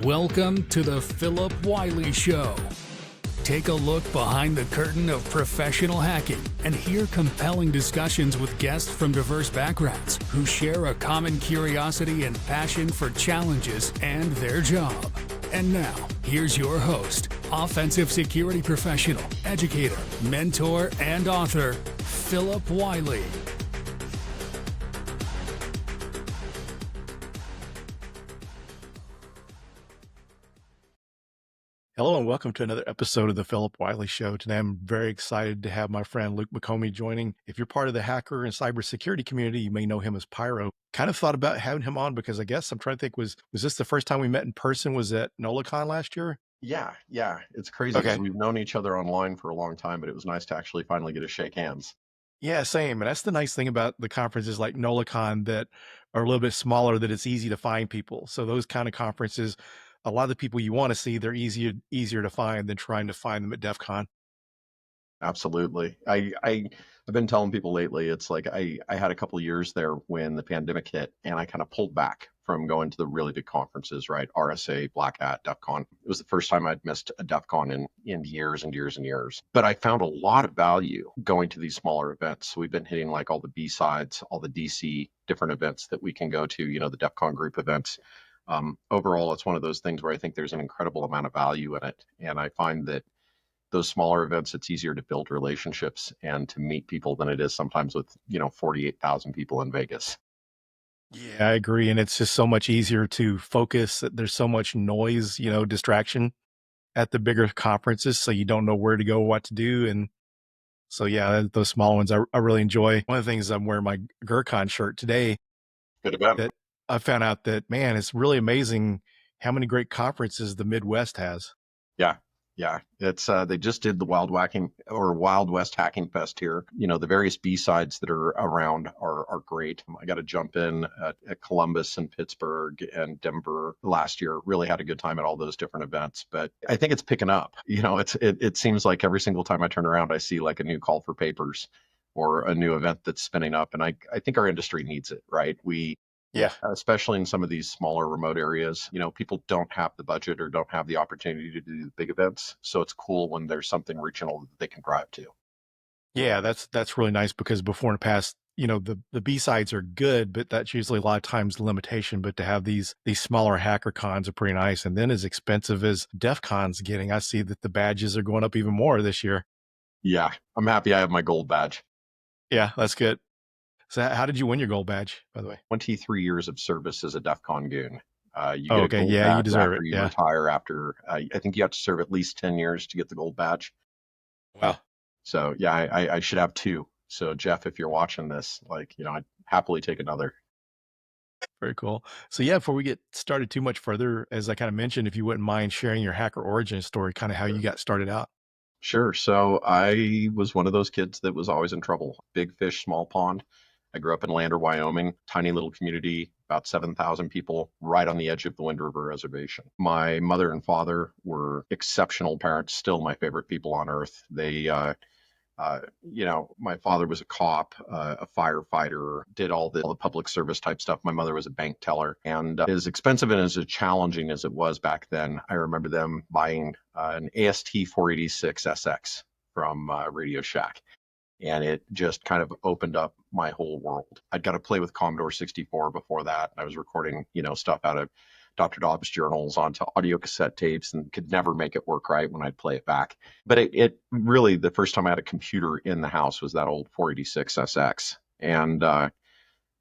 Welcome to the Phillip Wylie Show. Take a look behind the curtain of professional hacking and hear compelling discussions with guests from diverse backgrounds who share a common curiosity and passion for challenges and their job. And now, here's your host, offensive security professional, educator, mentor, and author, Phillip Wylie. Hello and welcome to another episode of the Phillip Wylie Show. Today I'm very excited to have my friend Luke McOmie joining. If you're part of the hacker and cybersecurity community, you may know him as Pyro. Kind of thought about having him on because I guess I'm trying to think, was this the first time we met in person? Was at NolaCon last year? Yeah. It's crazy because we've known each other online for a long time, but it was nice to actually finally get to shake hands. Yeah, same. And that's the nice thing about the conferences like NolaCon that are a little bit smaller, that it's easy to find people. So those kind of conferences, a lot of the people you want to see, they're easier to find than trying to find them at DEF CON. Absolutely. I've been telling people lately, it's like I had a couple of years there when the pandemic hit and I kind of pulled back from going to the really big conferences, right? RSA, Black Hat, DEF CON. It was the first time I'd missed a DEF CON in years and years and years. But I found a lot of value going to these smaller events. So we've been hitting like all the B-sides, all the DC different events that we can go to, the DEF CON group events. Overall, it's one of those things where I think there's an incredible amount of value in it. And I find that those smaller events, it's easier to build relationships and to meet people than it is sometimes with, 48,000 people in Vegas. Yeah, I agree. And it's just so much easier to focus. There's so much noise, distraction at the bigger conferences. So you don't know where to go, what to do. And so, yeah, those small ones, I really enjoy. One of the things, I'm wearing my GERCON shirt today. Good event. That I found out that, man, it's really amazing how many great conferences the Midwest has. Yeah. It's they just did the Wild West Hacking Fest here. The various B-sides that are around are great. I got to jump in at Columbus and Pittsburgh and Denver last year. Really had a good time at all those different events. But I think it's picking up. It seems like every single time I turn around, I see like a new call for papers or a new event that's spinning up. And I think our industry needs it, right? Yeah, especially in some of these smaller remote areas, people don't have the budget or don't have the opportunity to do the big events. So it's cool when there's something regional that they can drive to. Yeah, that's really nice because before in the past, the B-sides are good, but that's usually a lot of times the limitation. But to have these smaller hacker cons are pretty nice. And then as expensive as DEF CON's getting, I see that the badges are going up even more this year. Yeah, I'm happy I have my gold badge. Yeah, that's good. So how did you win your gold badge, by the way? 23 years of service as a DEF CON goon. You get Oh, a okay. gold Yeah, badge you deserve after it. you Yeah. retire after, I think you have to serve at least 10 years to get the gold badge. Wow. So yeah, I should have two. So Jeff, if you're watching this, I'd happily take another. Very cool. So yeah, before we get started too much further, as I kind of mentioned, if you wouldn't mind sharing your hacker origin story, kind of how you got started out. Sure. So I was one of those kids that was always in trouble. Big fish, small pond. I grew up in Lander, Wyoming, tiny little community, about 7,000 people, right on the edge of the Wind River Reservation. My mother and father were exceptional parents, still my favorite people on earth. My father was a cop, a firefighter, did all the public service type stuff. My mother was a bank teller. And as expensive and as challenging as it was back then, I remember them buying an AST 486 SX from Radio Shack. And it just kind of opened up my whole world. I'd got to play with Commodore 64 before that. I was recording, stuff out of Dr. Dobbs journals onto audio cassette tapes and could never make it work right when I'd play it back. But it really, the first time I had a computer in the house was that old 486 SX. And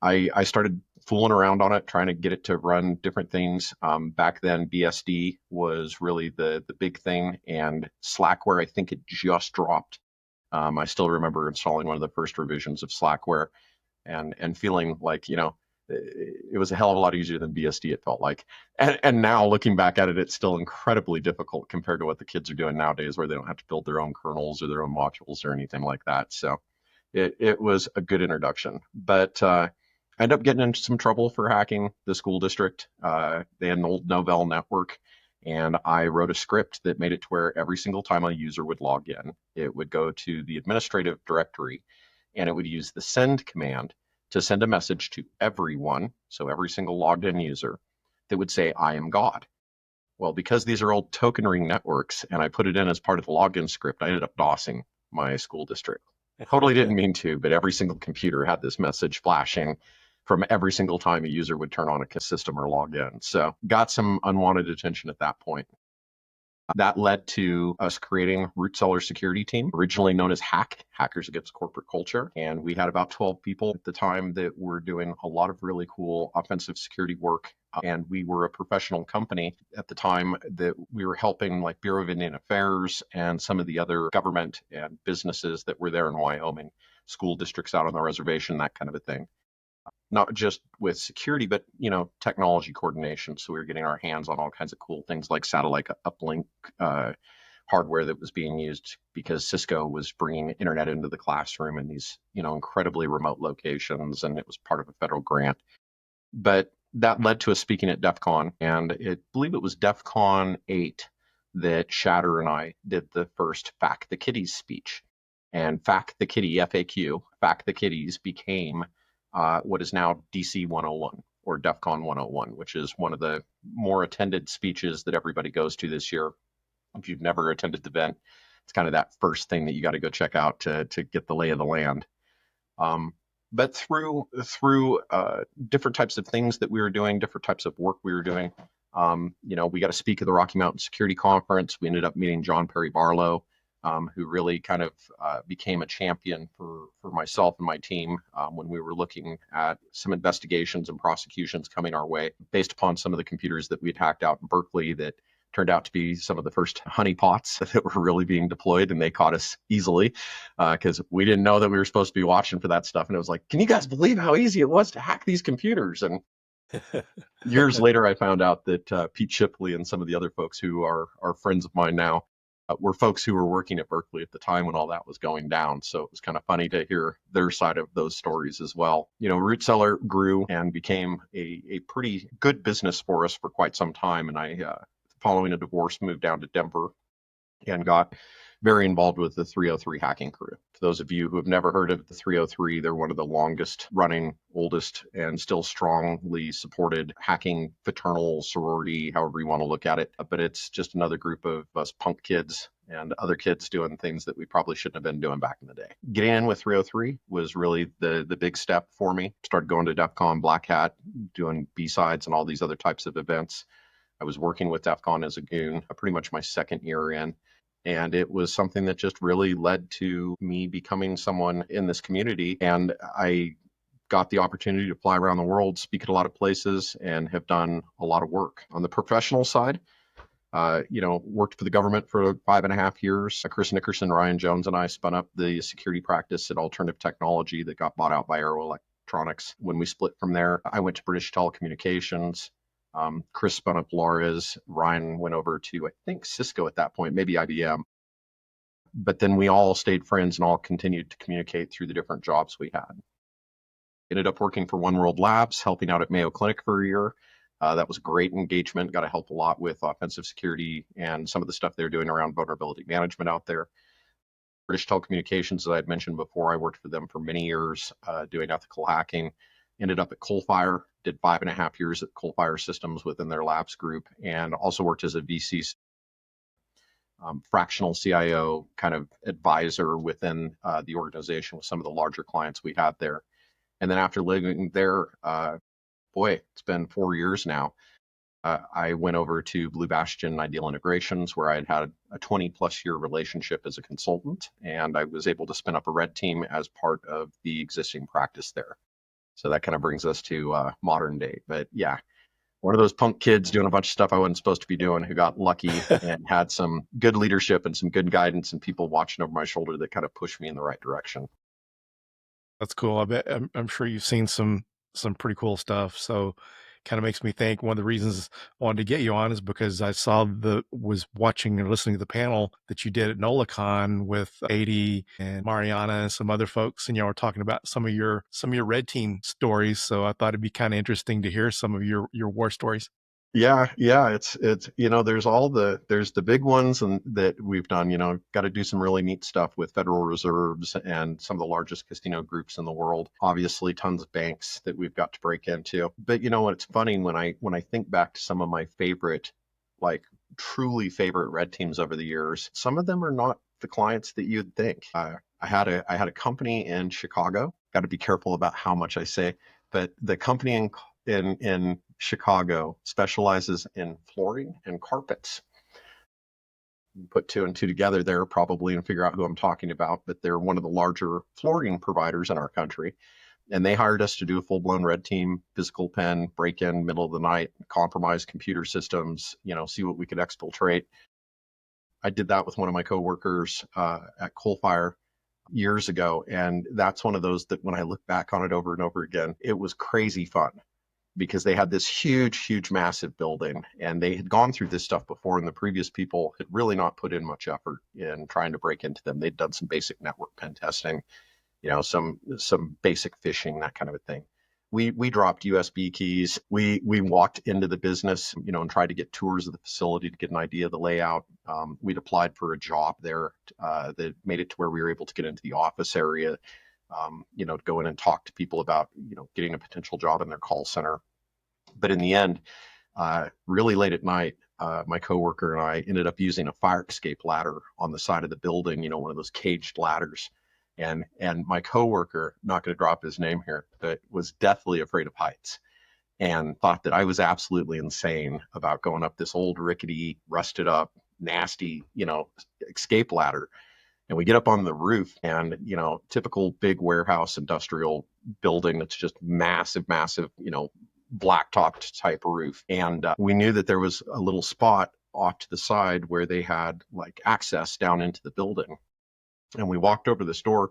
I started fooling around on it, trying to get it to run different things. Back then, BSD was really the big thing. And Slackware, I think it just dropped. I still remember installing one of the first revisions of Slackware and feeling like, it was a hell of a lot easier than BSD, it felt like. And now looking back at it, it's still incredibly difficult compared to what the kids are doing nowadays, where they don't have to build their own kernels or their own modules or anything like that. So it was a good introduction. But I ended up getting into some trouble for hacking the school district. They had an old Novell network. And I wrote a script that made it to where every single time a user would log in, it would go to the administrative directory and it would use the send command to send a message to everyone, so every single logged in user, that would say, I am God. Well, because these are old token ring networks and I put it in as part of the login script, I ended up DOSing my school district. I totally didn't mean to, but every single computer had this message flashing from every single time a user would turn on a system or log in. So got some unwanted attention at that point. That led to us creating Root Cellar Security Team, originally known as HACK, Hackers Against Corporate Culture. And we had about 12 people at the time that were doing a lot of really cool offensive security work. And we were a professional company at the time that we were helping like Bureau of Indian Affairs and some of the other government and businesses that were there in Wyoming, school districts out on the reservation, that kind of a thing. Not just with security, but technology coordination. So we were getting our hands on all kinds of cool things like satellite uplink hardware that was being used because Cisco was bringing internet into the classroom in these incredibly remote locations, and it was part of a federal grant. But that led to us speaking at DEF CON, and I believe it was DEF CON 8 that Shatter and I did the first Fact the Kitties speech. And Fact the Kitty, FAQ, Fact the Kitties became what is now DC 101 or DEF CON 101, which is one of the more attended speeches that everybody goes to this year. If you've never attended the event, it's kind of that first thing that you got to go check out to get the lay of the land. But through different types of things that we were doing, different types of work we were doing, we got to speak at the Rocky Mountain Security Conference. We ended up meeting John Perry Barlow, who really kind of became a champion for myself and my team when we were looking at some investigations and prosecutions coming our way based upon some of the computers that we'd hacked out in Berkeley that turned out to be some of the first honeypots that were really being deployed, and they caught us easily because we didn't know that we were supposed to be watching for that stuff. And it was like, can you guys believe how easy it was to hack these computers? And years later, I found out that Pete Shipley and some of the other folks who are friends of mine now were folks who were working at Berkeley at the time when all that was going down. So it was kind of funny to hear their side of those stories as well. Root Cellar grew and became a pretty good business for us for quite some time. And I, following a divorce, moved down to Denver and got very involved with the 303 hacking crew. For those of you who have never heard of the 303, they're one of the longest running, oldest, and still strongly supported hacking fraternal sorority, however you want to look at it. But it's just another group of us punk kids and other kids doing things that we probably shouldn't have been doing back in the day. Getting in with 303 was really the big step for me. Started going to DEF CON, Black Hat, doing B-sides and all these other types of events. I was working with DEF CON as a goon, pretty much my second year in. And it was something that just really led to me becoming someone in this community. And I got the opportunity to fly around the world, speak at a lot of places, and have done a lot of work. On the professional side, worked for the government for 5.5 years. Chris Nickerson, Ryan Jones, and I spun up the security practice at Alternative Technology that got bought out by Aero Electronics. When we split from there, I went to British Telecommunications. Chris spun up Laura's. Ryan went over to, I think, Cisco at that point, maybe IBM. But then we all stayed friends and all continued to communicate through the different jobs we had. Ended up working for One World Labs, helping out at Mayo Clinic for a year. That was a great engagement. Got to help a lot with offensive security and some of the stuff they're doing around vulnerability management out there. British Telecommunications, as I had mentioned before, I worked for them for many years doing ethical hacking. Ended up at Coalfire, did 5.5 years at Coalfire Systems within their labs group, and also worked as a VC fractional CIO kind of advisor within the organization with some of the larger clients we had there. And then after living there, it's been 4 years now. I went over to Blue Bastion Ideal Integrations, where I had a 20+ year relationship as a consultant, and I was able to spin up a red team as part of the existing practice there. So that kind of brings us to modern day. But yeah, one of those punk kids doing a bunch of stuff I wasn't supposed to be doing, who got lucky and had some good leadership and some good guidance and people watching over my shoulder that kind of pushed me in the right direction. That's cool. I bet I'm sure you've seen some pretty cool stuff. So kind of makes me think one of the reasons I wanted to get you on is because I was watching and listening to the panel that you did at NolaCon with 80 and Mariana and some other folks, and y'all were talking about some of your red team stories. So I thought it'd be kind of interesting to hear some of your war stories. Yeah. It's there's the big ones and that we've done, got to do some really neat stuff with Federal Reserves and some of the largest casino groups in the world. Obviously tons of banks that we've got to break into. But it's funny when I think back to some of my favorite like truly favorite red teams over the years. Some of them are not the clients that you'd think. I had a company in Chicago. Got to be careful about how much I say, but the company in Chicago specializes in flooring and carpets. Put two and two together there probably and figure out who I'm talking about, but they're one of the larger flooring providers in our country. And they hired us to do a full-blown red team, physical pen, break in middle of the night, compromise computer systems, see what we could exfiltrate. I did that with one of my coworkers at Coalfire years ago. And that's one of those that when I look back on it over and over again, it was crazy fun because they had this huge, massive building and they had gone through this stuff before. And the previous people had really not put in much effort in trying to break into them. They'd done some basic network pen testing, some basic phishing, that kind of a thing. We dropped USB keys. We walked into the business, and tried to get tours of the facility to get an idea of the layout. We'd applied for a job there that made it to where we were able to get into the office area, to go in and talk to people about, getting a potential job in their call center. But in the end, really late at night, my coworker and I ended up using a fire escape ladder on the side of the building, one of those caged ladders. And my coworker, not going to drop his name here, but was deathly afraid of heights and thought that I was absolutely insane about going up this old rickety, rusted up, nasty, escape ladder. And we get up on the roof and, typical big warehouse industrial building that's just massive, blacktop type roof. And we knew that there was a little spot off to the side where they had like access down into the building. And we walked over to the store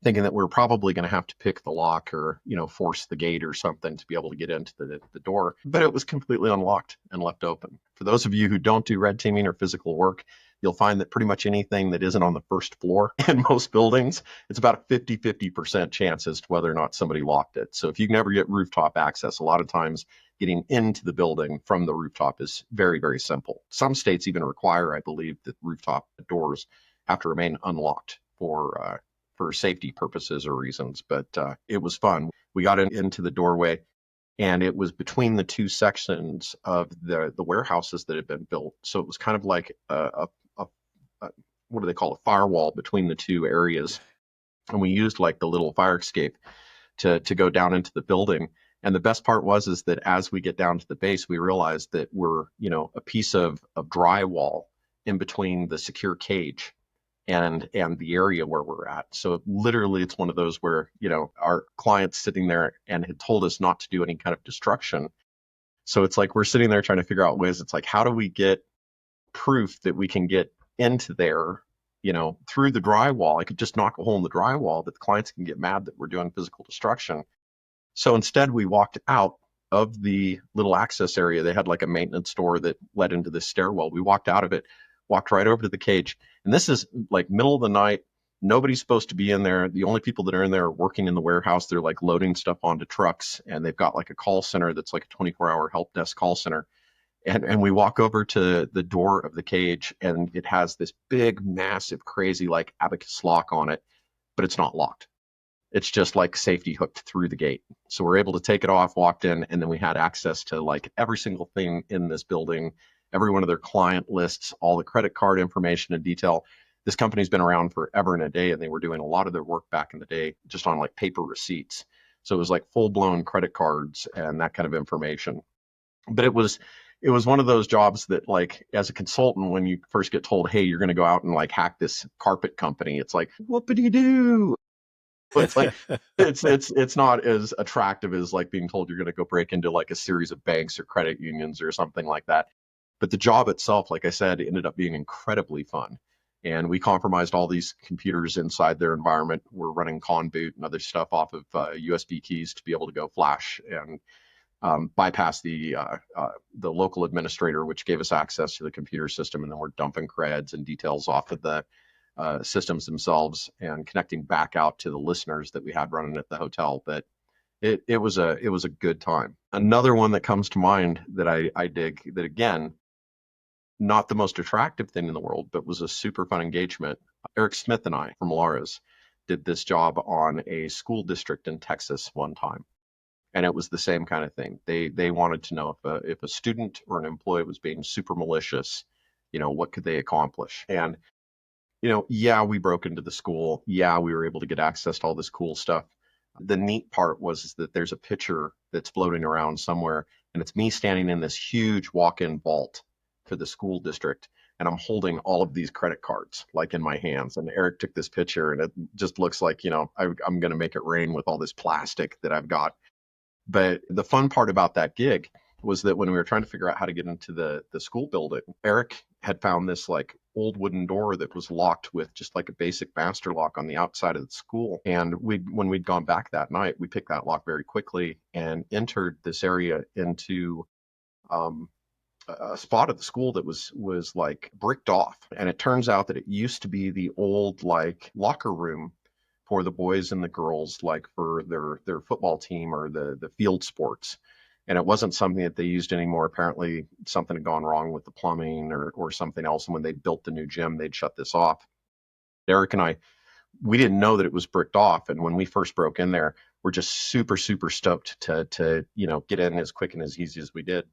thinking that we were probably going to have to pick the lock or, force the gate or something to be able to get into the door. But it was completely unlocked and left open. For those of you who don't do red teaming or physical work, you'll find that pretty much anything that isn't on the first floor in most buildings, it's about a 50% chance as to whether or not somebody locked it. So if you never get rooftop access, a lot of times getting into the building from the rooftop is very, very simple. Some states even require, I believe, that rooftop doors have to remain unlocked for safety purposes or reasons. But it was fun. We got into the doorway, and it was between the two sections of the warehouses that had been built. So it was kind of like a what do they call a firewall between the two areas. And we used like the little fire escape to go down into the building. And the best part is that as we get down to the base, we realized that we're, a piece of drywall in between the secure cage and the area where we're at. So literally it's one of those where, our client's sitting there and had told us not to do any kind of destruction. So it's like we're sitting there trying to figure out ways. It's like, how do we get proof that we can get into there, through the drywall? I could just knock a hole in the drywall, but the clients can get mad that we're doing physical destruction. So instead we walked out of the little access area. They had like a maintenance door that led into this stairwell. We walked out of it, walked right over to the cage. And this is like middle of the night. Nobody's supposed to be in there. The only people that are in there are working in the warehouse. They're like loading stuff onto trucks, and they've got like a call center that's like a 24-hour help desk call center. And we walk over to the door of the cage, and it has this big, massive, crazy like abacus lock on it, but it's not locked. It's just like safety hooked through the gate. So we're able to take it off, walked in, and then we had access to like every single thing in this building, every one of their client lists, all the credit card information in detail. This company's been around forever and a day, and they were doing a lot of their work back in the day just on like paper receipts. So it was like full-blown credit cards and that kind of information. But it was one of those jobs that, like, as a consultant, when you first get told, hey, you're going to go out and like hack this carpet company, it's like, whoop-a-dee-doo. But it's like, it's not as attractive as like being told you're going to go break into like a series of banks or credit unions or something like that. But the job itself, like I said, ended up being incredibly fun. And we compromised all these computers inside their environment. We're running Conboot and other stuff off of USB keys to be able to go flash and bypass the local administrator, which gave us access to the computer system. And then we're dumping creds and details off of the systems themselves and connecting back out to the listeners that we had running at the hotel. But it was a good time. Another one that comes to mind that I dig, that again, not the most attractive thing in the world, but was a super fun engagement. Eric Smith and I from Pyr0's did this job on a school district in Texas one time. And it was the same kind of thing. They wanted to know if a student or an employee was being super malicious, what could they accomplish? And yeah, we broke into the school. Yeah, we were able to get access to all this cool stuff. The neat part was is that there's a picture that's floating around somewhere, and it's me standing in this huge walk-in vault for the school district, and I'm holding all of these credit cards like in my hands. And Eric took this picture, and it just looks like, I'm going to make it rain with all this plastic that I've got. But the fun part about that gig was that when we were trying to figure out how to get into the school building, Eric had found this like old wooden door that was locked with just like a basic master lock on the outside of the school. And when we'd gone back that night, we picked that lock very quickly and entered this area into a spot of the school that was like bricked off. And it turns out that it used to be the old like locker room for the boys and the girls, like for their football team or the field sports. And it wasn't something that they used anymore. Apparently something had gone wrong with the plumbing or something else. And when they built the new gym, they'd shut this off. Eric and I, we didn't know that it was bricked off. And when we first broke in there, we're just super, super stoked to get in as quick and as easy as we did.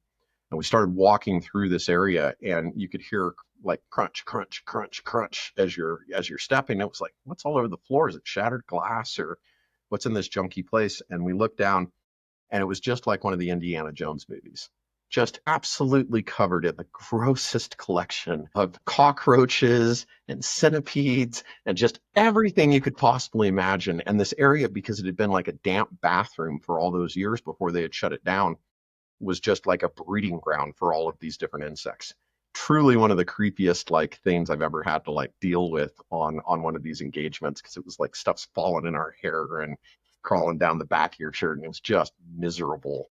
And we started walking through this area, and you could hear like crunch, crunch, crunch, crunch as you're stepping. It was like, what's all over the floor? Is it shattered glass or what's in this junky place? And we looked down, and it was just like one of the Indiana Jones movies, just absolutely covered in the grossest collection of cockroaches and centipedes and just everything you could possibly imagine. And this area, because it had been like a damp bathroom for all those years before they had shut it down, was just like a breeding ground for all of these different insects. Truly one of the creepiest like things I've ever had to like deal with on one of these engagements, because it was like stuff's falling in our hair and crawling down the back of your shirt, and it was just miserable.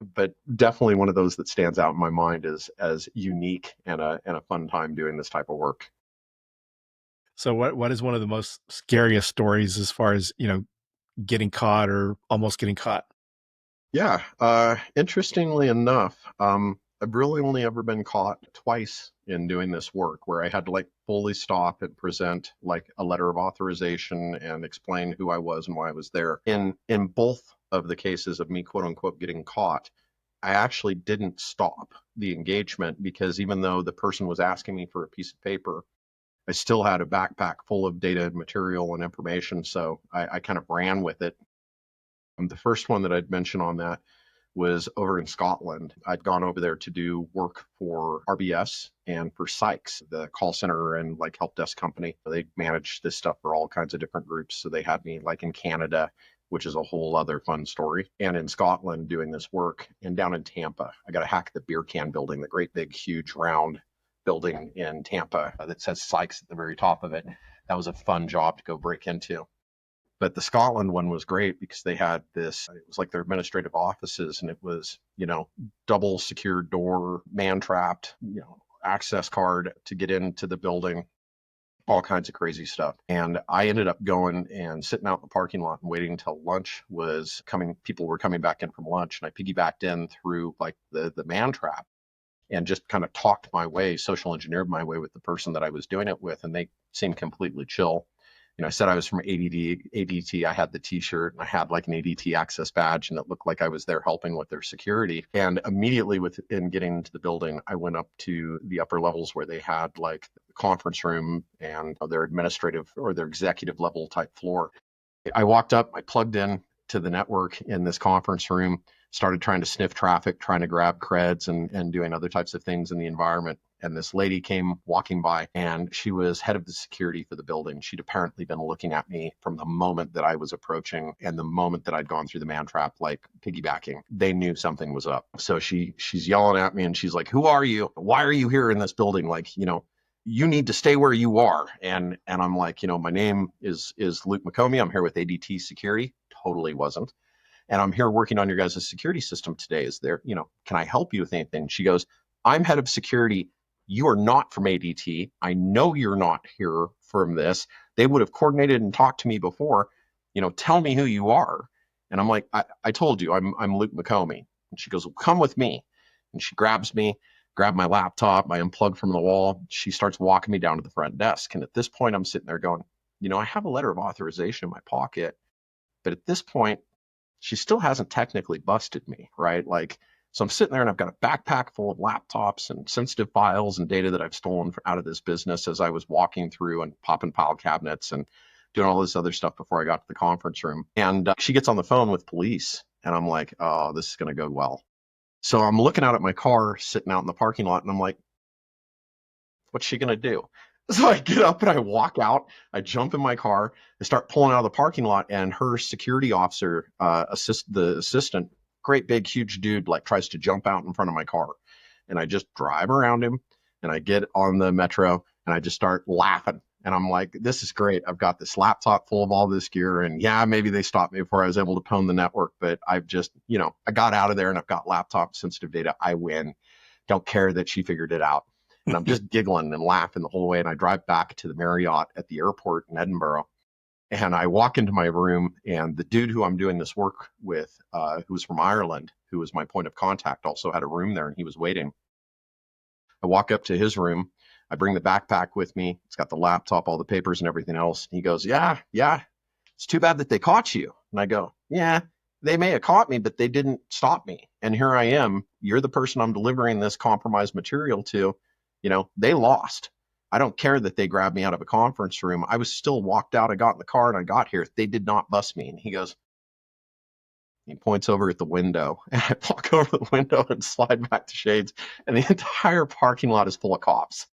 But definitely one of those that stands out in my mind as unique and a fun time doing this type of work. So what is one of the most scariest stories as far as, getting caught or almost getting caught? Yeah, interestingly enough, I've really only ever been caught twice in doing this work, where I had to like fully stop and present like a letter of authorization and explain who I was and why I was there. In both of the cases of me, quote unquote, getting caught, I actually didn't stop the engagement, because even though the person was asking me for a piece of paper, I still had a backpack full of data and material and information. So I kind of ran with it. The first one that I'd mention on that was over in Scotland. I'd gone over there to do work for RBS and for Sykes, the call center and like help desk company. They manage this stuff for all kinds of different groups. So they had me like in Canada, which is a whole other fun story, and in Scotland doing this work. And down in Tampa, I got to hack the beer can building, the great big, huge, round building in Tampa that says Sykes at the very top of it. That was a fun job to go break into. But the Scotland one was great because they had this, it was like their administrative offices, and it was, double secured door, man trapped, access card to get into the building, all kinds of crazy stuff. And I ended up going and sitting out in the parking lot and waiting until lunch was coming. People were coming back in from lunch, and I piggybacked in through like the man trap and just kind of talked my way, social engineered my way with the person that I was doing it with. And they seemed completely chill. I said I was from ADT. I had the t-shirt and I had like an ADT access badge, and it looked like I was there helping with their security. And immediately within getting into the building, I went up to the upper levels where they had like the conference room and their administrative or their executive level type floor. I walked up, I plugged in to the network in this conference room, started trying to sniff traffic, trying to grab creds and doing other types of things in the environment. And this lady came walking by, and she was head of the security for the building. She'd apparently been looking at me from the moment that I was approaching and the moment that I'd gone through the man trap, like piggybacking. They knew something was up. So she's yelling at me, and she's like, "Who are you? Why are you here in this building? Like, you need to stay where you are." And I'm like, my name is Luke McOmie. I'm here with ADT Security. Totally wasn't. And I'm here working on your guys' security system today. Is there, can I help you with anything? She goes, "I'm head of security. You are not from ADT. I know you're not here from this. They would have coordinated and talked to me before. Tell me who you are." And I'm like, I told you, I'm Luke McOmie. And she goes, "Well, come with me." And she grabs me, grabbed my laptop, I unplugged from the wall. She starts walking me down to the front desk. And at this point, I'm sitting there going, I have a letter of authorization in my pocket. But at this point, she still hasn't technically busted me, right? Like, so I'm sitting there and I've got a backpack full of laptops and sensitive files and data that I've stolen out of this business as I was walking through and popping file cabinets and doing all this other stuff before I got to the conference room. And she gets on the phone with police, and I'm like, oh, this is going to go well. So I'm looking out at my car sitting out in the parking lot, and I'm like, what's she going to do? So I get up and I walk out, I jump in my car, I start pulling out of the parking lot, and her security officer, the assistant, great big huge dude, like tries to jump out in front of my car. And I just drive around him, and I get on the metro, and I just start laughing. And I'm like, this is great. I've got this laptop full of all this gear. And yeah, maybe they stopped me before I was able to pwn the network, but I've just, I got out of there and I've got laptop sensitive data. I win. Don't care that she figured it out. And I'm just giggling and laughing the whole way. And I drive back to the Marriott at the airport in Edinburgh. And I walk into my room, and the dude who I'm doing this work with, who was from Ireland, who was my point of contact, also had a room there, and he was waiting. I walk up to his room. I bring the backpack with me. It's got the laptop, all the papers and everything else. And he goes, yeah, it's too bad that they caught you. And I go, yeah, they may have caught me, but they didn't stop me. And here I am. You're the person I'm delivering this compromised material to. They lost. I don't care that they grabbed me out of a conference room. I was still walked out. I got in the car and I got here. They did not bust me. And he points over at the window, and I walk over the window and slide back the shades, and the entire parking lot is full of cops.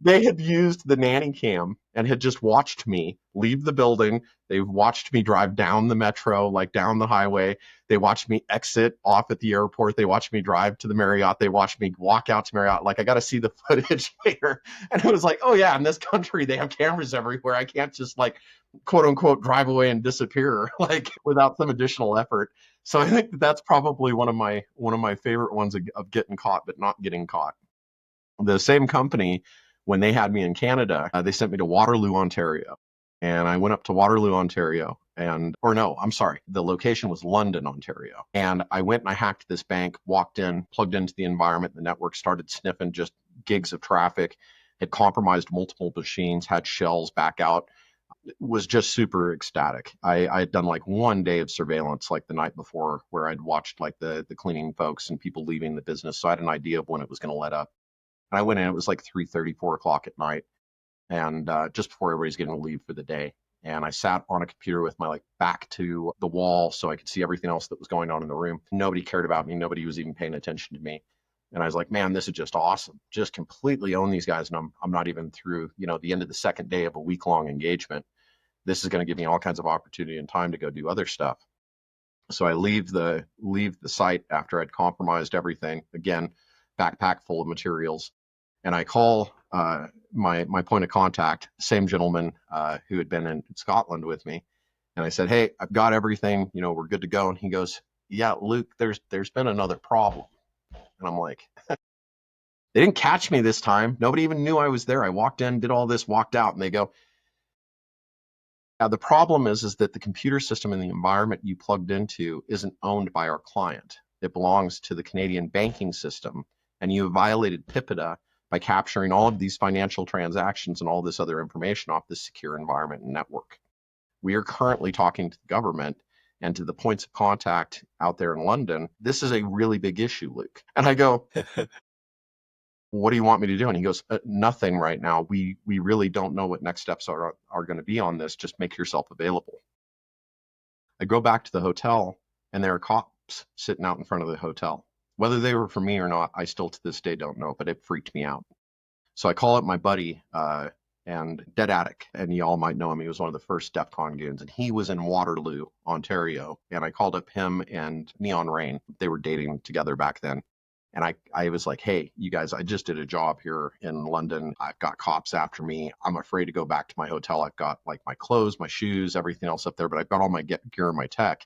They had used the nanny cam and had just watched me leave the building. They watched me drive down the metro, like down the highway. They watched me exit off at the airport. They watched me drive to the Marriott. They watched me walk out to Marriott. Like, I got to see the footage later. And it was like, oh yeah, in this country, they have cameras everywhere. I can't just like, quote unquote, drive away and disappear like without some additional effort. So I think that's probably one of my favorite ones of getting caught, but not getting caught. The same company, when they had me in Canada, they sent me to Waterloo, Ontario. And I went up to Waterloo, Ontario, the location was London, Ontario. And I went and I hacked this bank, walked in, plugged into the environment. The network started sniffing just gigs of traffic, had compromised multiple machines, had shells back out. It was just super ecstatic. I had done like 1 day of surveillance like the night before, where I'd watched like the cleaning folks and people leaving the business. So I had an idea of when it was going to let up. And I went in, it was like 3:30, 4 o'clock at night, and just before everybody's getting to leave for the day. And I sat on a computer with my back to the wall so I could see everything else that was going on in the room. Nobody cared about me. Nobody was even paying attention to me. And I was like, man, this is just awesome. Just completely own these guys. And I'm not even through, the end of the second day of a week-long engagement. This is going to give me all kinds of opportunity and time to go do other stuff. So I leave the site after I'd compromised everything. Again, backpack full of materials. And I call my point of contact, same gentleman who had been in Scotland with me. And I said, hey, I've got everything, we're good to go. And he goes, yeah, Luke, there's been another problem. And I'm like, they didn't catch me this time. Nobody even knew I was there. I walked in, did all this, walked out, and they go, the problem is that the computer system and the environment you plugged into isn't owned by our client. It belongs to the Canadian banking system. And you have violated PIPEDA by capturing all of these financial transactions and all this other information off this secure environment and network. We are currently talking to the government and to the points of contact out there in London. This is a really big issue, Luke. And I go, what do you want me to do? And he goes, nothing right now. We really don't know what next steps are going to be on this. Just make yourself available. I go back to the hotel, and there are cops sitting out in front of the hotel. Whether they were for me or not, I still to this day don't know, but it freaked me out. So I call up my buddy and Dead Attic, and y'all might know him. He was one of the first DEF CON goons, and he was in Waterloo, Ontario. And I called up him and Neon Rain. They were dating together back then. And I was like, hey, you guys, I just did a job here in London. I've got cops after me. I'm afraid to go back to my hotel. I've got like my clothes, my shoes, everything else up there, but I've got all my gear and my tech.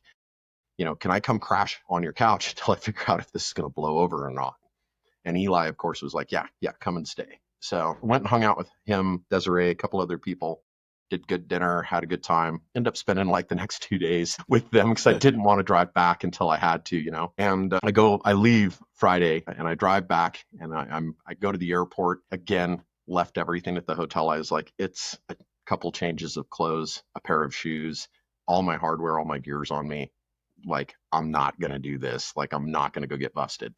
Can I come crash on your couch until I figure out if this is going to blow over or not? And Eli, of course, was like, yeah, come and stay. So I went and hung out with him, Desiree, a couple other people, did good dinner, had a good time, ended up spending like the next 2 days with them because I didn't want to drive back until I had to, And I leave Friday and I drive back and I go to the airport again, left everything at the hotel. I was like, it's a couple changes of clothes, a pair of shoes, all my hardware, all my gear's on me. Like, I'm not going to do this. Like, I'm not going to go get busted.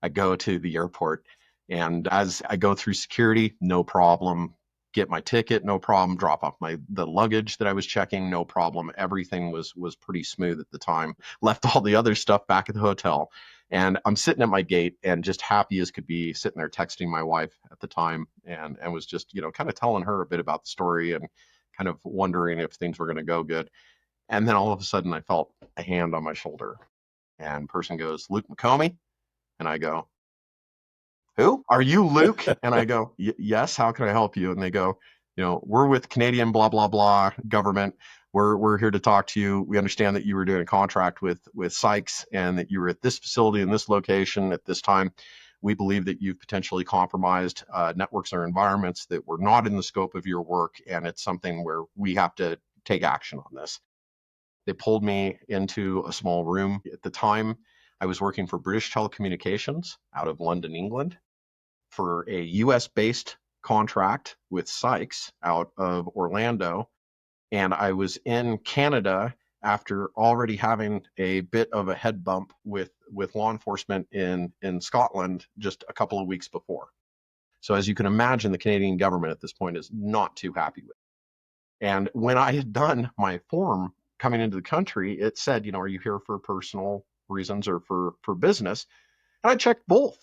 I go to the airport, and as I go through security, no problem. Get my ticket, no problem. Drop off the luggage that I was checking, no problem. Everything was pretty smooth at the time. Left all the other stuff back at the hotel, and I'm sitting at my gate and just happy as could be, sitting there texting my wife at the time, and was just kind of telling her a bit about the story and kind of wondering if things were going to go good. And then all of a sudden, I felt a hand on my shoulder, and person goes, "Luke McOmie," and I go, "Who? Are you Luke?" And I go, "Yes, how can I help you?" And they go, "We're with Canadian blah, blah, blah government. We're here to talk to you. We understand that you were doing a contract with Sykes and that you were at this facility in this location at this time. We believe that you've potentially compromised networks or environments that were not in the scope of your work, and it's something where we have to take action on this." They pulled me into a small room. At the time, I was working for British Telecommunications out of London, England, for a US-based contract with Sykes out of Orlando. And I was in Canada after already having a bit of a head bump with law enforcement in Scotland just a couple of weeks before. So as you can imagine, the Canadian government at this point is not too happy with it. And when I had done my form coming into the country, it said, "Are you here for personal reasons or for business?" And I checked both.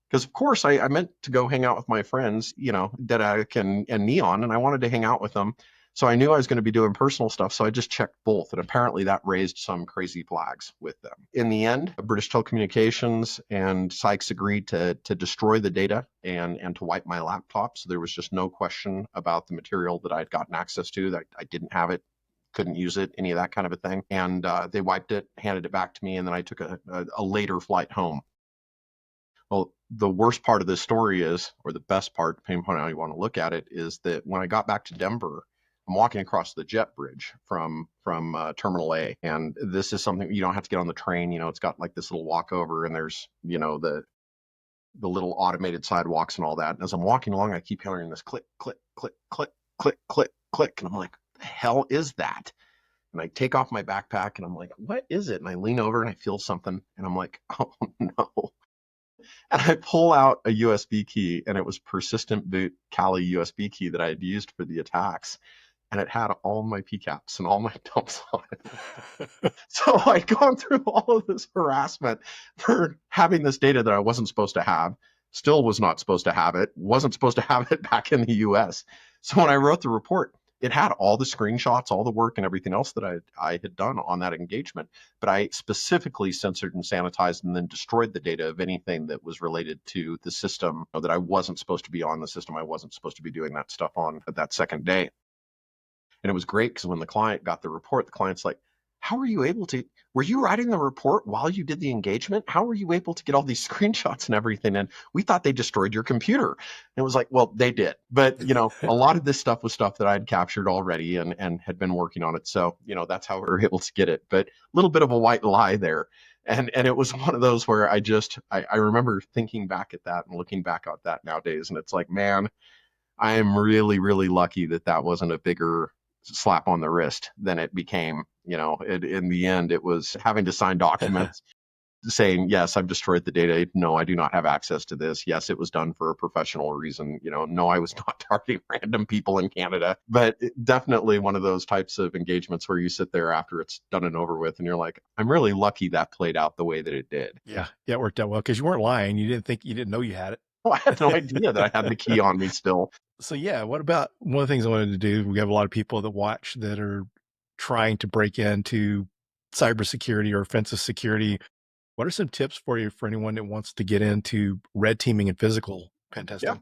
Because of course I meant to go hang out with my friends, Dedak and Neon, and I wanted to hang out with them. So I knew I was going to be doing personal stuff. So I just checked both. And apparently that raised some crazy flags with them. In the end, British Telecommunications and Sykes agreed to destroy the data and to wipe my laptop. So there was just no question about the material that I'd gotten access to, that I didn't have it, couldn't use it, any of that kind of a thing. And they wiped it, handed it back to me, and then I took a later flight home. Well, the worst part of this story is, or the best part, depending on how you want to look at it, is that when I got back to Denver, I'm walking across the jet bridge from Terminal A, and this is something you don't have to get on the train. It's got like this little walkover, and there's the little automated sidewalks and all that. And as I'm walking along, I keep hearing this click, click, click, click, click, click, click, and I'm like, "What the hell is that?" And I take off my backpack, and I'm like, "What is it?" And I lean over and I feel something, and I'm like, "Oh no." And I pull out a USB key, and it was persistent boot Kali USB key that I had used for the attacks. And it had all my PCAPs and all my dumps on it. So I'd gone through all of this harassment for having this data that I wasn't supposed to have, still was not supposed to have it, wasn't supposed to have it back in the US. So when I wrote the report, it had all the screenshots, all the work and everything else that I had done on that engagement. But I specifically censored and sanitized and then destroyed the data of anything that was related to the system that I wasn't supposed to be on, the system I wasn't supposed to be doing that stuff on that second day. And it was great because when the client got the report, the client's like, were you writing the report while you did the engagement? How were you able to get all these screenshots and everything? And we thought they destroyed your computer. And it was like, well, they did. But, a lot of this stuff was stuff that I'd captured already and had been working on it. So, that's how we were able to get it. But a little bit of a white lie there. And it was one of those where I remember thinking back at that and looking back at that nowadays. And it's like, man, I am really, really lucky that wasn't a bigger slap on the wrist than it became. In the end, it was having to sign documents saying, yes, I've destroyed the data. No, I do not have access to this. Yes, it was done for a professional reason. No, I was not targeting random people in Canada. But definitely one of those types of engagements where you sit there after it's done and over with and you're like, I'm really lucky that played out the way that it did. Yeah, it worked out well because you weren't lying. You didn't know you had it. Well, I had no idea that I had the key on me still. So yeah, what about one of the things I wanted to do? We have a lot of people that watch that are trying to break into cybersecurity or offensive security. What are some tips for you for anyone that wants to get into red teaming and physical pen testing?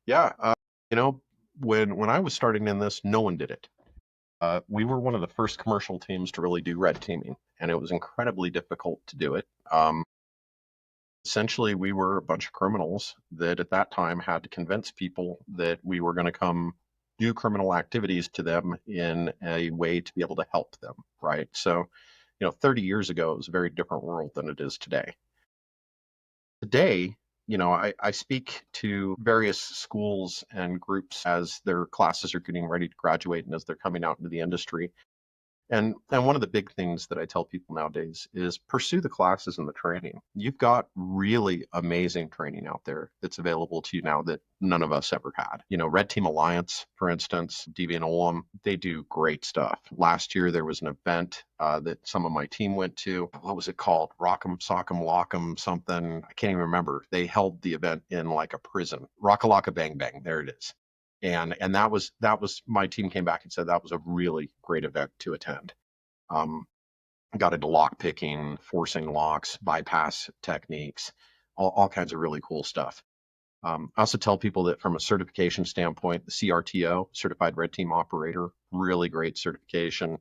Yeah. When I was starting in this, no one did it. We were one of the first commercial teams to really do red teaming, and it was incredibly difficult to do it. Essentially, we were a bunch of criminals that at that time had to convince people that we were going to come do criminal activities to them in a way to be able to help them, right? So, 30 years ago, it was a very different world than it is today. Today, I speak to various schools and groups as their classes are getting ready to graduate and as they're coming out into the industry. And one of the big things that I tell people nowadays is pursue the classes and the training. You've got really amazing training out there that's available to you now that none of us ever had. Red Team Alliance, for instance, Deviant Ollam, they do great stuff. Last year there was an event that some of my team went to. What was it called? Rock'em Sock'em Lock'em something. I can't even remember. They held the event in like a prison. Rockalaka Bang Bang. There it is. And that was my team came back and said that was a really great event to attend. Um, got into lock picking, forcing locks, bypass techniques, all kinds of really cool stuff. I also tell people that from a certification standpoint, the CRTO, Certified Red Team Operator, really great certification.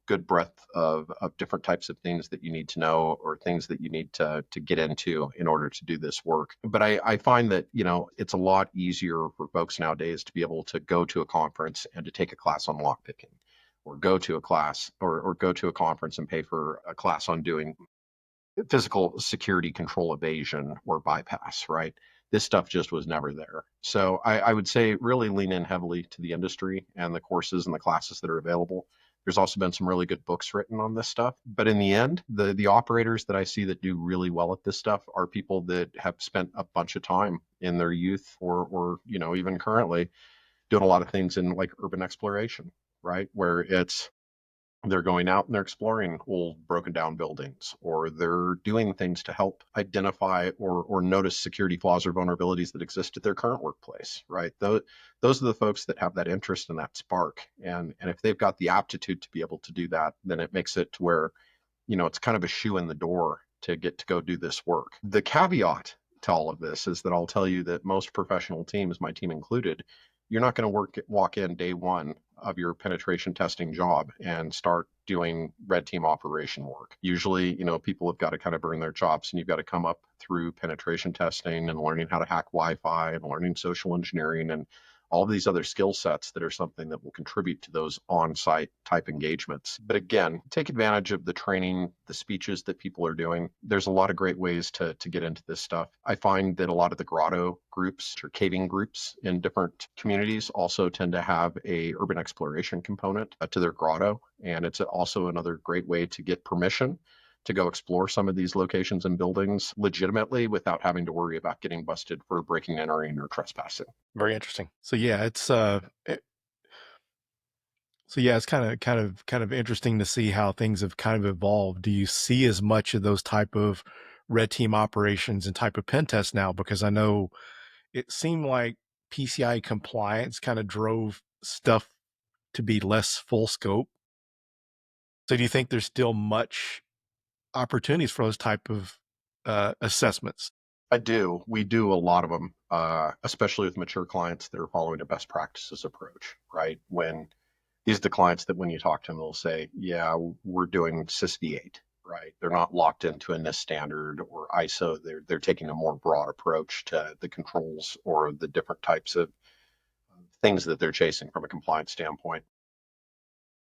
Good breadth of different types of things that you need to know or things that you need to get into in order to do this work. But I find that, it's a lot easier for folks nowadays to be able to go to a conference and to take a class on lockpicking, or go to a class or go to a conference and pay for a class on doing physical security control evasion or bypass, right? This stuff just was never there. So I would say really lean in heavily to the industry and the courses and the classes that are available. There's also been some really good books written on this stuff. But in the end, the operators that I see that do really well at this stuff are people that have spent a bunch of time in their youth or even currently doing a lot of things in like urban exploration, right? Where they're going out and they're exploring old broken down buildings, or they're doing things to help identify or notice security flaws or vulnerabilities that exist at their current workplace, right? Those are the folks that have that interest and that spark. And if they've got the aptitude to be able to do that, then it makes it to where, it's kind of a shoe in the door to get to go do this work. The caveat to all of this is that I'll tell you that most professional teams, my team included, you're not going to walk in day one of your penetration testing job and start doing red team operation work. Usually, people have got to kind of earn their chops, and you've got to come up through penetration testing and learning how to hack Wi-Fi and learning social engineering and all of these other skill sets that are something that will contribute to those on-site type engagements. But again, take advantage of the training, the speeches that people are doing. There's a lot of great ways to get into this stuff. I find that a lot of the grotto groups or caving groups in different communities also tend to have a urban exploration component to their grotto. And it's also another great way to get permission to go explore some of these locations and buildings legitimately without having to worry about getting busted for breaking, entering, or trespassing. Very interesting. So yeah, it's kind of interesting to see how things have kind of evolved. Do you see as much of those type of red team operations and type of pen tests now? Because I know it seemed like PCI compliance kind of drove stuff to be less full scope. So do you think there's still much opportunities for those type of assessments? I do. We do a lot of them, especially with mature clients that are following a best practices approach, right? When these are the clients that when you talk to them, they'll say, yeah, we're doing SysV8, right? They're not locked into a NIST standard or ISO. They're taking a more broad approach to the controls or the different types of things that they're chasing from a compliance standpoint.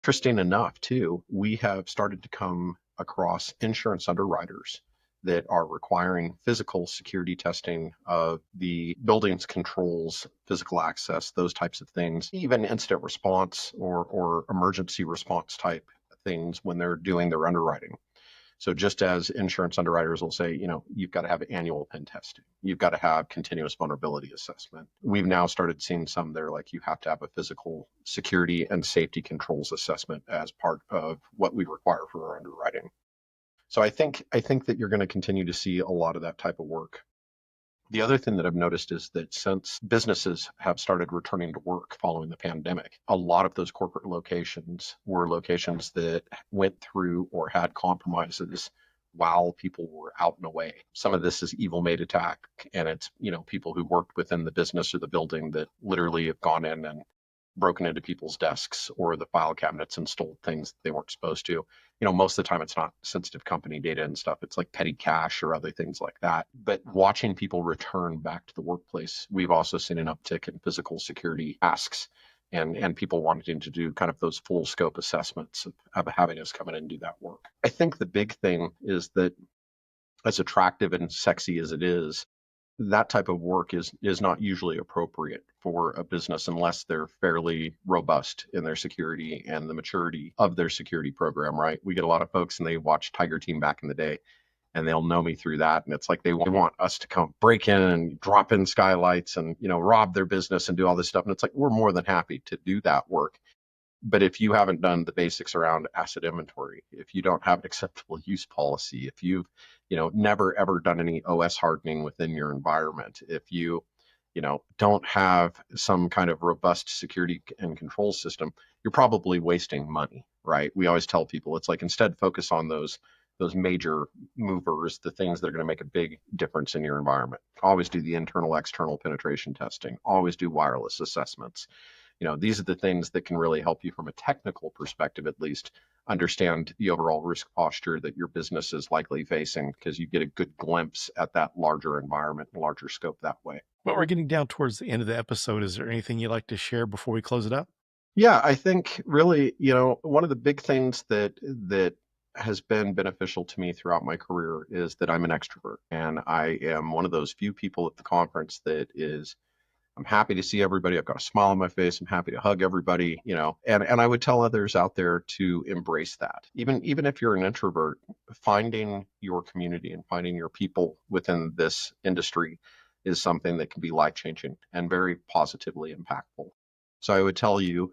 Interesting enough, too, we have started to come across insurance underwriters that are requiring physical security testing of the building's controls, physical access, those types of things, even incident response or emergency response type things when they're doing their underwriting. So just as insurance underwriters will say, you've got to have annual pen testing, you've got to have continuous vulnerability assessment. We've now started seeing some there, like you have to have a physical security and safety controls assessment as part of what we require for our underwriting. So I think that you're going to continue to see a lot of that type of work. The other thing that I've noticed is that since businesses have started returning to work following the pandemic, a lot of those corporate locations were locations that went through or had compromises while people were out and away. Some of this is evil made attack, and it's, people who worked within the business or the building that literally have gone in and broken into people's desks or the file cabinets and stole things that they weren't supposed to. Most of the time it's not sensitive company data and stuff. It's like petty cash or other things like that. But watching people return back to the workplace, we've also seen an uptick in physical security asks and people wanting to do kind of those full scope assessments of having us come in and do that work. I think the big thing is that as attractive and sexy as it is, that type of work is not usually appropriate for a business unless they're fairly robust in their security and the maturity of their security program, right? We get a lot of folks and they watch Tiger Team back in the day and they'll know me through that. And it's like they want us to come break in and drop in skylights and, rob their business and do all this stuff. And it's like, we're more than happy to do that work. But if you haven't done the basics around asset inventory, if you don't have an acceptable use policy, if you've, never ever done any OS hardening within your environment, if you, don't have some kind of robust security and control system, you're probably wasting money, right? We always tell people it's like instead focus on those major movers, the things that are going to make a big difference in your environment. Always do the internal, external penetration testing. Always do wireless assessments. These are the things that can really help you from a technical perspective, at least, understand the overall risk posture that your business is likely facing, because you get a good glimpse at that larger environment and larger scope that way. Well, we're getting down towards the end of the episode. Is there anything you'd like to share before we close it up? Yeah, I think really, one of the big things that has been beneficial to me throughout my career is that I'm an extrovert, and I am one of those few people at the conference that is I'm happy to see everybody. I've got a smile on my face. I'm happy to hug everybody, and I would tell others out there to embrace that. Even if you're an introvert, finding your community and finding your people within this industry is something that can be life-changing and very positively impactful. So I would tell you,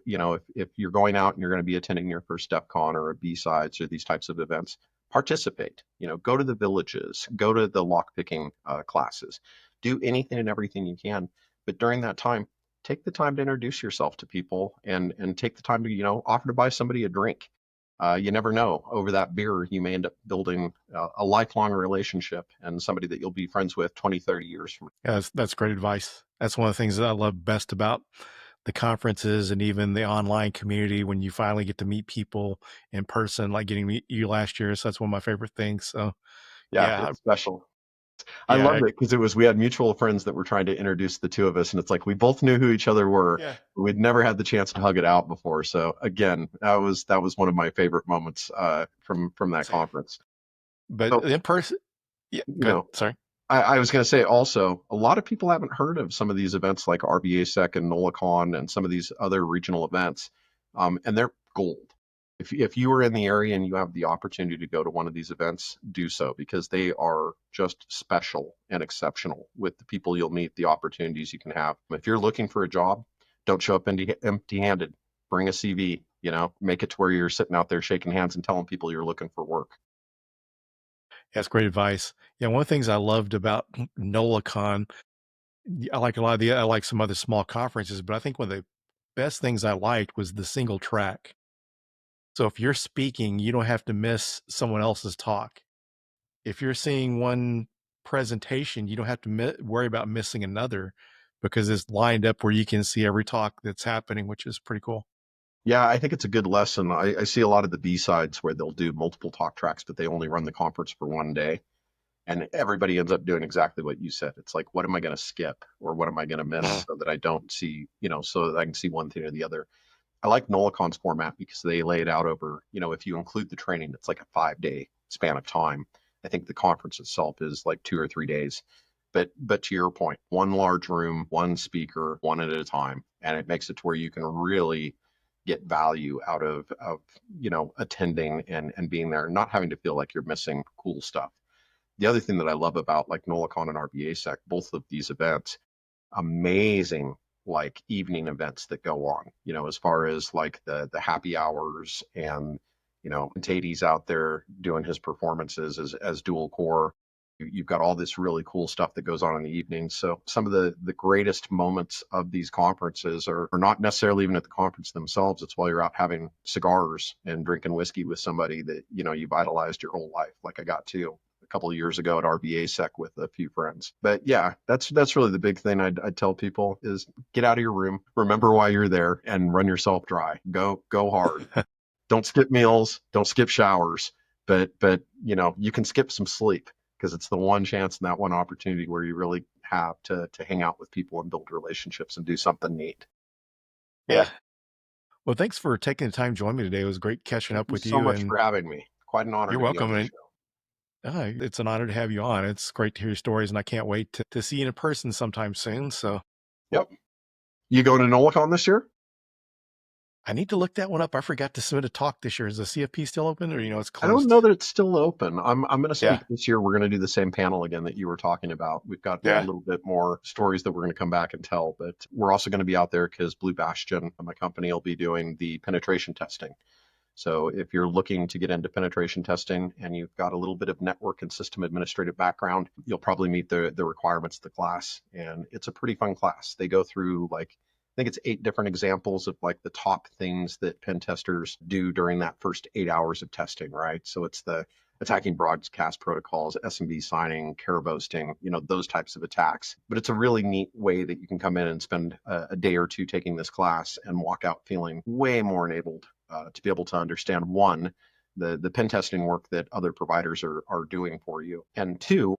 if you're going out and you're going to be attending your first DEF CON or a B-Sides or these types of events, participate. Go to the villages, go to the lockpicking classes, do anything and everything you can. But during that time, take the time to introduce yourself to people and take the time to, offer to buy somebody a drink. You never know. Over that beer, you may end up building a lifelong relationship and somebody that you'll be friends with 20, 30 years from now. Yeah, that's great advice. That's one of the things that I love best about the conferences and even the online community when you finally get to meet people in person, like getting to meet you last year. So that's one of my favorite things. So Yeah, yeah, it's special. I yeah, loved it because we had mutual friends that were trying to introduce the two of us, and it's like we both knew who each other were. yeah. We'd never had the chance to hug it out before. So again, that was one of my favorite moments from that Same. conference. But So, in person, yeah, you go ahead. know, Sorry. I was going to say also, a lot of people haven't heard of some of these events like RBASEC and NOLACON and some of these other regional events, and they're gold. If you are in the area and you have the opportunity to go to one of these events, do so, because they are just special and exceptional with the people you'll meet, the opportunities you can have. If you're looking for a job, don't show up empty-handed. Bring a CV, make it to where you're sitting out there shaking hands and telling people you're looking for work. That's great advice. Yeah, one of the things I loved about NOLACon, I like I like some other small conferences, but I think one of the best things I liked was the single track. So if you're speaking, you don't have to miss someone else's talk. If you're seeing one presentation, you don't have to worry about missing another because it's lined up where you can see every talk that's happening, which is pretty cool. Yeah, I think it's a good lesson. I see a lot of the B-Sides where they'll do multiple talk tracks, but they only run the conference for one day. And everybody ends up doing exactly what you said. It's like, what am I going to skip or what am I going to miss so that I don't see, so that I can see one thing or the other. I like NOLACON's format because they lay it out over, if you include the training, it's like a 5-day span of time. I think the conference itself is like 2 or 3 days. But to your point, one large room, one speaker, one at a time, and it makes it to where you can really get value out of attending and being there, not having to feel like you're missing cool stuff. The other thing that I love about like NOLACON and RBASEC, both of these events, amazing like evening events that go on, as far as like the happy hours and, Tady's out there doing his performances as dual core. You've got all this really cool stuff that goes on in the evening. So some of the greatest moments of these conferences are not necessarily even at the conference themselves. It's while you're out having cigars and drinking whiskey with somebody that, you've idolized your whole life. Like I got to a couple of years ago at RBASEC with a few friends. But yeah, that's really the big thing I'd tell people is get out of your room, remember why you're there, and run yourself dry. Go hard. Don't skip meals, don't skip showers, but you can skip some sleep because it's the one chance and that one opportunity where you really have to hang out with people and build relationships and do something neat. Yeah. Well, thanks for taking the time to join me today. It was great catching Thank up you with so you, much and for having me. Quite an honor you're to be on welcome. the And show. It's an honor to have you on. It's great to hear your stories, and I can't wait to see you in person sometime soon. So Yep. You going to NOLACon this year? I need to look that one up. I forgot to submit a talk this year. Is the CFP still open, or it's I don't closed? know that it's still open. I'm going to speak Yeah. this year. We're going to do the same panel again that you were talking about. We've got a Yeah. little bit more stories that we're going to come back and tell, but we're also going to be out there because Blue Bastion, my company, will be doing the penetration testing. So if you're looking to get into penetration testing and you've got a little bit of network and system administrative background, you'll probably meet the requirements of the class. And it's a pretty fun class. They go through I think it's 8 different examples of the top things that pen testers do during that first 8 hours of testing, right? So it's the attacking broadcast protocols, SMB signing, care boasting, those types of attacks. But it's a really neat way that you can come in and spend a day or two taking this class and walk out feeling way more enabled to be able to understand, one, the pen testing work that other providers are doing for you, and two,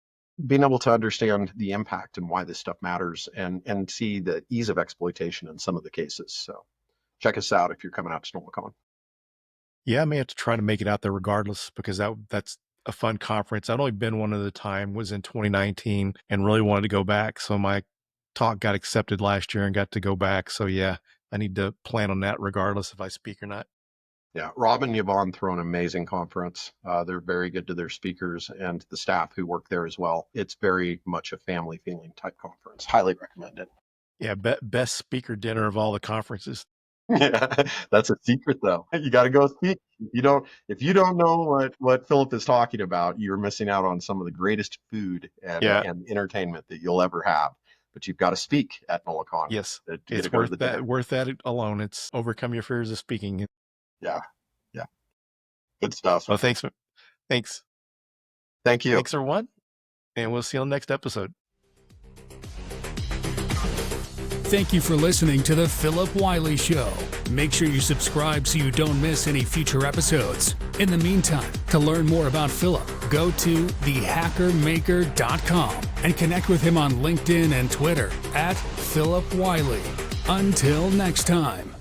being able to understand the impact and why this stuff matters and see the ease of exploitation in some of the cases. So check us out if you're coming out to SnowCon. Yeah, I may have to try to make it out there regardless, because that's a fun conference. I'd only been one at a time, was in 2019, and really wanted to go back. So my talk got accepted last year and got to go back. So yeah, I need to plan on that regardless if I speak or not. Yeah, Rob and Yvonne throw an amazing conference. They're very good to their speakers and the staff who work there as well. It's very much a family feeling type conference. Highly recommend it. Yeah, best speaker dinner of all the conferences. Yeah, that's a secret though. You got to go speak. If you don't know what Phillip is talking about, you're missing out on some of the greatest food and entertainment that you'll ever have. But you've got to speak at NOLACon. Yes, it's worth that alone. It's overcome your fears of speaking. Yeah. Good stuff. Well, thanks. Thank you. Thanks, everyone. And we'll see you on the next episode. Thank you for listening to the Phillip Wylie Show. Make sure you subscribe so you don't miss any future episodes. In the meantime, to learn more about Phillip, go to thehackermaker.com and connect with him on LinkedIn and Twitter @Phillip Wylie. Until next time.